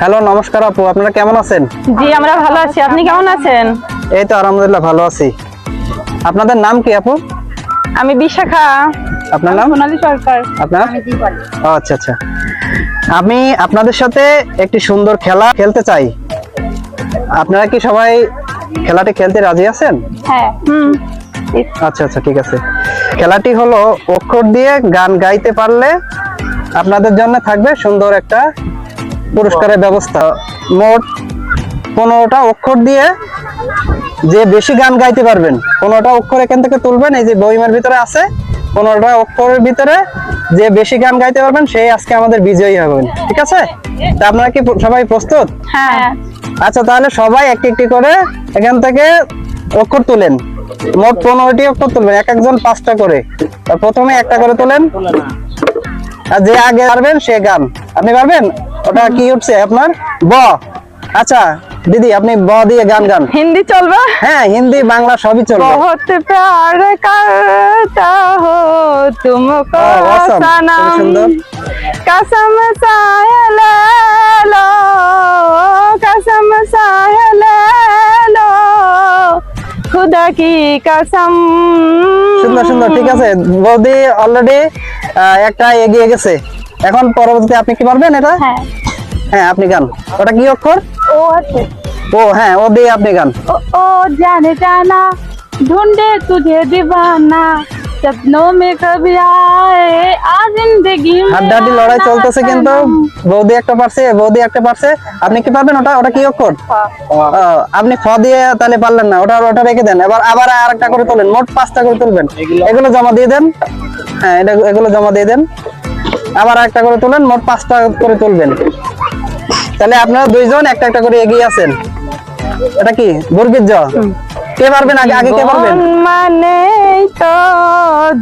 Hello, নমস্কার আপু, আপনারা কেমন আছেন? জি আমরা ভালো আছি, আপনি কেমন আছেন? এই তো আলহামদুলিল্লাহ ভালো আছি। আপনাদের নাম কি আপু? আমি বিশাখা। আপনার নাম? সোনালী সরকার। আপনার? ও আচ্ছা আচ্ছা। আমি আপনাদের সাথে একটি সুন্দর খেলা খেলতে চাই। আপনারা কি সবাই খেলাটি খেলতে রাজি আছেন? হ্যাঁ। আচ্ছা আচ্ছা, ঠিক আছে। খেলাটি হলো অক্ষর দিয়ে গান গাইতে পারলে আপনাদের জন্য থাকবে সুন্দর একটা পুরস্কারের ব্যবস্থা। মোট 15টা অক্ষর দিয়ে যে বেশি গান গাইতে পারবেন, 15টা অক্ষর এখান থেকে তুলবেন, এই যে বইমের ভিতরে আছে 15টা অক্ষরের ভিতরে যে বেশি গান গাইতে পারবেন সেই আজকে আমাদের বিজয়ী হবেন, ঠিক আছে? তা আপনারা কি সবাই প্রস্তুত? হ্যাঁ। আচ্ছা, তাহলে সবাই একটি একটি করে এখান থেকে অক্ষর তুলেন। মোট 15টি অক্ষর তুলবেন, এক একজন 5টা করে। প্রথমে একটা করে তোলেন, আর যে আগে পারবেন সে গান। আপনি পারবেন? ওটা কি উঠছে আপনার? ব। আচ্ছা দিদি, আপনি ব দিয়ে গান গান। হিন্দি চলবে? হ্যাঁ, হিন্দি বাংলা সবই চলবে। बहुत प्यार करता हो तुमको awesome, सनम, খুব সুন্দর। कसम साए ले लो, कसम साए ले लो, खुदा की कसम। সুন্দর সুন্দর, ঠিক আছে। বৌদি অলরেডি একটা এগিয়ে গেছে। এখন পরবর্তীতে আপনি কি পারবেন এটা? হ্যাঁ। হ্যাঁ, আপনি গান। ওটা কি অক্ষর? ও আছে। ও হ্যাঁ, ও দিয়ে আপনি গান। ओ जाने जाना ढूंढे तुझे दीवाना सपनों में कभी आए आ जिंदगी में হাড্ডাহাড্ডি লড়াই आना চলতেছে, কিন্তু सनम। বৌদি একটা পারছে, বৌদি একটা পারছে। আপনি কি পারবেন ওটা? ওটা কি অক্ষর? আপনি খ দিয়ে তাহলে পারলেন না, ওটা ওটা রেখে দেন। আবার আরেকটা করে তোলেন, মোট 5টা করে তুলবেন। এগুলো জমা দিয়ে দেন। হ্যাঁ, এগুলো জমা দিয়ে দেন। আবার একটা করে তোলেন, মোট 5টা করে তুলবেন। তাহলে আপনারা দুইজন একটা একটা করে এগিয়ে আছেন। এটা কি বর্গীর জ? কে পারবেন আগে? আগে কে পারবেন? জীবন মানে তো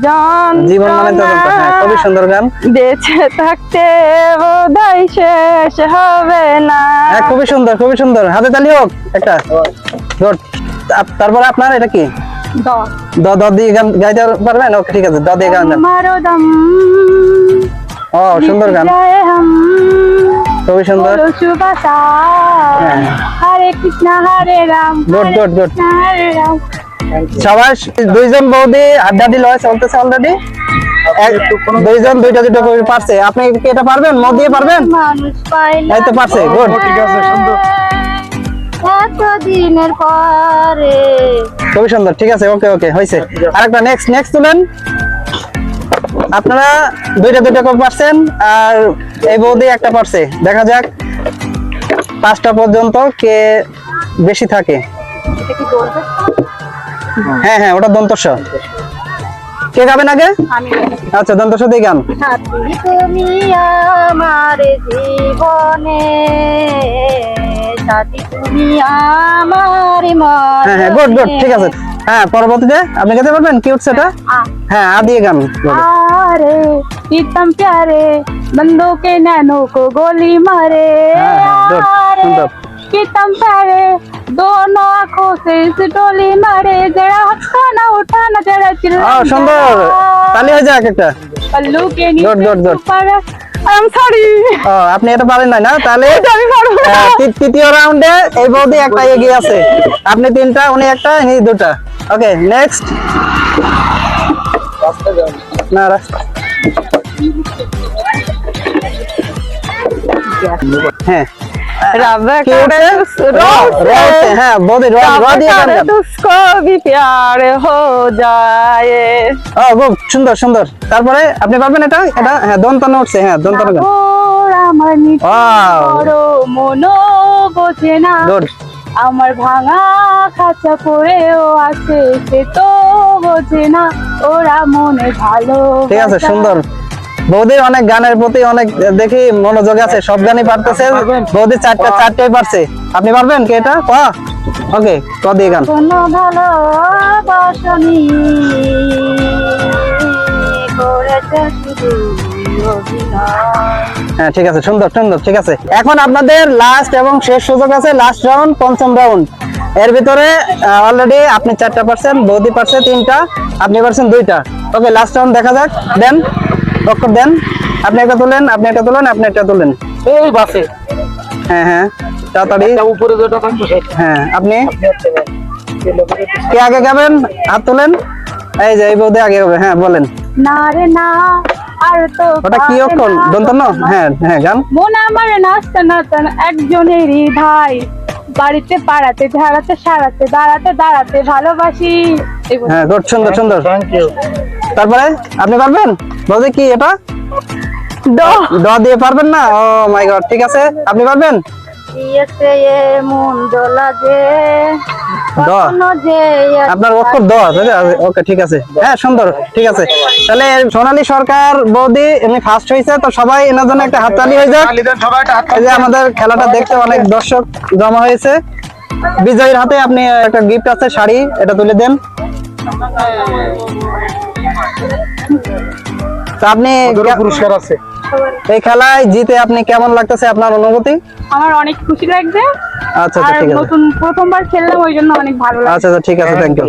জান, জীবন মানে তো যন্ত্রণা। হ্যাঁ, খুবই সুন্দর গান। বেঁচে থাকতে বোধহয় শেষ হবে না। হ্যাঁ, খুবই সুন্দর, খুবই সুন্দর। হাতে তালি হোক একটা। গুড। তারপরে আপনার এটা কি? দ দ দিয়ে গান গাইতে পারবেন? ওকে, ঠিক আছে, দ দিয়ে গান গান। মারো দম, ও সুন্দর গান, জয় হাম, খুবই সুন্দর। बोलो शुभ सार, হ্যাঁ। Hare Krishna Hare Ram, good good good. Krishna Hare Ram. সবাই দুইজন বৌদি হাড্ডাহাড্ডি লড়াই চলতেছে অলরেডি। দুইজন দুইটা দুটো করে পারছে। আপনি কি এটা পারবেন? ম দিয়ে পারবেন? মানুষ পাইলাম এই তো পারছে, গুড। ঠিক আছে, সুন্দর। এত দিনের পরে খুবই সুন্দর, ঠিক আছে, ওকে ওকে, হয়েছে। আরেকটা নেক্সট নেক্সট তুলেন। আপনারা দুইটা দুইটা করে পারছেন, আর এই বৌদি একটা পারছে। দেখা যাক 5টা পর্যন্ত কে বেশি থাকে। হ্যাঁ হ্যাঁ, ওটা দন্তস্ব। কে গাবেন আগে? আমি আচ্ছা, দন্তস্ব দিয়ে গান। সাথী তুমি আমার জীবনে, সাথী তুমি আমার মনে। হ্যাঁ হ্যাঁ, গুড গুড, ঠিক আছে। হ্যাঁ, পরবর্তীতে আপনি গাইতে পারবেন? কি উঠছে এটা? হ্যাঁ, আ দিয়ে গান। আরে प्रीतम प्यारे बंदों के नैनों को गोली मारे, गुड, सुंदर। प्रीतम प्यारे दोनों आंखों से इस डोली मारे, जरा हंसना उठाना जरा चिल्ला। সুন্দর, তালি হয়ে যাক একটা। पल्लू के Good, good, good. ऊपर आई एम सॉरी। আপনি এটা পারেন না? তাহলে আমি পারবো না। তৃতীয় রাউন্ডে এই বৌদি একটা এগিয়ে আছে। আপনি 3টা, উনি একটা, ইনি 2টা। ওকে, নেক্সট। না রাস্তা। হ্যাঁ, रब কি करे উঠছে? रोज से, হ্যাঁ, বৌদি র रब দিয়ে গান करे গান। उसको भी प्यार हो जाए। খুব সুন্দর সুন্দর। তারপরে আপনি পারবেন এটা? এটা হ্যাঁ, দন্তন উঠছে। হ্যাঁ, দন্তন গান। আমার নিচে Wow. বড় মনো বোঝে না, গুড। আমার ভাঙা খাঁচা পড়েও আছে সে তো বোঝে না, ওরা মনে ভালো। ঠিক আছে, সুন্দর। বৌদি অনেক গানের প্রতি অনেক দেখি মনোযোগ আছে, সব গানই পারতেছে। বৌদি চারটাই পারছে। আপনি পারবেন কি এটা? ওকে, ক দিয়ে গান। কোনো ভালোবাসনি করেছে শুধু অভিনয়। হ্যাঁ, ঠিক আছে, সুন্দর সুন্দর, ঠিক আছে। এখন আপনাদের লাস্ট এবং শেষ সুযোগ আছে, লাস্ট রাউন্ড, পঞ্চম রাউন্ড। এর ভিতরে অলরেডি আপনি 4টা পারছেন, বৌদি পারছে 3টা, আপনি পারছেন 2টা। ওকে, লাস্ট রাউন্ড দেখা যাক। দেন অক্ষর দেন। আপনি একটা তোলেন, আপনি একটা তোলেন, আপনি একটা তোলেন। এই বাসে হ্যাঁ হ্যাঁ তাড়াতাড়ি উপরে যেটা থাকবে সেটা হ্যাঁ আপনি হচ্ছে না। কে আগে গাবেন হাত তোলেন এই যে এই বৌদি আগে গাবে হ্যাঁ বলেন না রে না আর তো ওটা কি অক্ষর দন্তন্য হ্যাঁ হ্যাঁ গান মন আমার নাচতে নাচতে একজনেরই ভাই বাড়িতে পাড়াতে ঝাড়াতে সারাতে দাঁড়াতে দাঁড়াতে ভালোবাসি এই বলে। হ্যাঁ গুড সুন্দর সুন্দর থ্যাংক ইউ তারপরে আপনি পারবেন বৌদি কি এটা ড ড দিয়ে পারবেন না ও মাই গড ঠিক আছে আপনি পারবেন দিয়েছে এ মন দোলা যে ড কখনো যে আপনার অক্ষর দ ওকে ঠিক আছে হ্যাঁ সুন্দর ঠিক আছে তাহলে সোনালী সরকার বৌদি এমনি ফার্স্ট হয়েছে তো সবাই এনার জন্য একটা হাততালি হয়ে যাক সবাই একটা হাত এই যে আমাদের খেলাটা দেখতে অনেক দর্শক জমা হয়েছে বিজয়ীর হাতে আপনি একটা গিফট আছে শাড়ি এটা তুলে দেন তো আপনি পুরস্কার আছে এই খেলায় জিতে আপনি কেমন লাগতেছে আপনার অনুভূতি আমার অনেক খুশি লাগছে আচ্ছা আর আচ্ছা ঠিক আছে নতুন প্রথমবার খেললাম ওই জন্য অনেক ভালো লাগছে আচ্ছা আচ্ছা ঠিক আছে থ্যাংক ইউ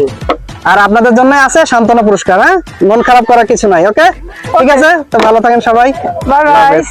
আর আপনাদের জন্য আছে সান্ত্বনা পুরস্কার হ্যাঁ মন খারাপ করার কিছু নাই ওকে ঠিক আছে তো ভালো থাকেন সবাই বাই আল্লাহ বাই হাফেজ।